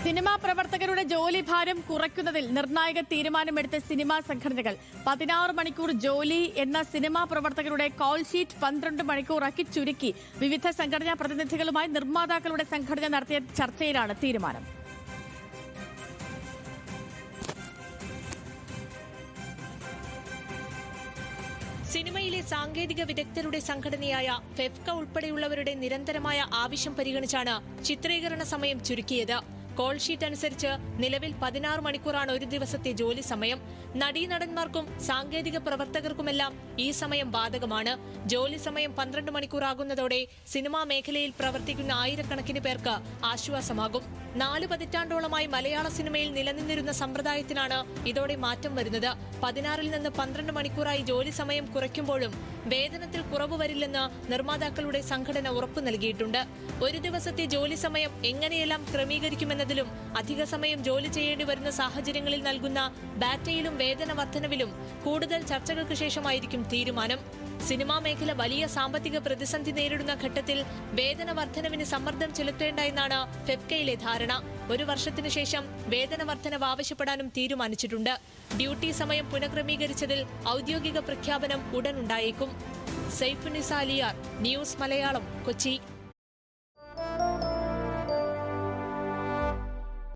Cinema പ്രവർത്തകരുടെ ജോലിഭാരം കുറയ്ക്കുന്നതിൽ നിർണായക തീരുമാനമെടുത്ത സിനിമാ സംഘടനകൾ 16 മണിക്കൂർ ജോലി എന്ന സിനിമാ പ്രവർത്തകരുടെ കോൾ ഷീറ്റ് 12 മണിക്കൂറാക്കി ചുരുക്കി. വിവിധ സംഘടനാ പ്രതിനിധികളുമായി നിർമ്മാതാക്കളുടെ സംഘടന നടത്തിയ ചർച്ചയിലാണ് തീരുമാനം. സിനിമയിലെ സാങ്കേതിക വിദഗ്ധരുടെ സംഘടനയായ ഫെഫ്ക ഉൾപ്പെടെയുള്ളവരുടെ നിരന്തരമായ ആവശ്യം പരിഗണിച്ചാണ് ചിത്രീകരണ സമയം ചുരുക്കിയത്. കോൾ ഷീറ്റ് അനുസരിച്ച് നിലവിൽ 16 മണിക്കൂറാണ് ഒരു ദിവസത്തെ ജോലി സമയം. നടീനടന്മാർക്കും സാങ്കേതിക പ്രവർത്തകർക്കുമെല്ലാം ഈ സമയം ബാധകമാണ്. ജോലി സമയം 12 മണിക്കൂറാകുന്നതോടെ സിനിമാ മേഖലയിൽ പ്രവർത്തിക്കുന്ന ആയിരക്കണക്കിന് പേർക്ക് ആശ്വാസമാകും. 4 പതിറ്റാണ്ടോളമായി മലയാള സിനിമയിൽ നിലനിന്നിരുന്ന സമ്പ്രദായത്തിനാണ് ഇതോടെ മാറ്റം വരുന്നത്. 16-ൽ നിന്ന് 12 മണിക്കൂറായി ജോലി സമയം കുറയ്ക്കുമ്പോഴും വേതനത്തിൽ കുറവ് വരില്ലെന്ന് നിർമ്മാതാക്കളുടെ സംഘടന ഉറപ്പു നൽകിയിട്ടുണ്ട്. ഒരു ദിവസത്തെ ജോലി സമയം എങ്ങനെയെല്ലാം ക്രമീകരിക്കുമെന്നതിലും അധിക സമയം ജോലി ചെയ്യേണ്ടി വരുന്ന സാഹചര്യങ്ങളിൽ നൽകുന്ന ബാറ്റയിലും വേതന വർധനവിലും കൂടുതൽ ചർച്ചകൾക്ക് ശേഷമായിരിക്കും തീരുമാനം. സിനിമാ മേഖല വലിയ സാമ്പത്തിക പ്രതിസന്ധി നേരിടുന്ന ഘട്ടത്തിൽ വേതന വർധനവിന് സമ്മർദ്ദം ചെലുത്തേണ്ട എന്നാണ് ഫെഫ്കയിലെ ധാരണ. 1 വർഷത്തിനു ശേഷം വേതന വർധനവ് ആവശ്യപ്പെടാനും തീരുമാനിച്ചിട്ടുണ്ട്. ഡ്യൂട്ടി സമയം പുനഃക്രമീകരിച്ചതിൽ ഔദ്യോഗിക പ്രഖ്യാപനം ഉടൻ ഉണ്ടായേക്കും. സൈഫുന്നിസ അലിയാർ, ന്യൂസ് മലയാളം, കൊച്ചി.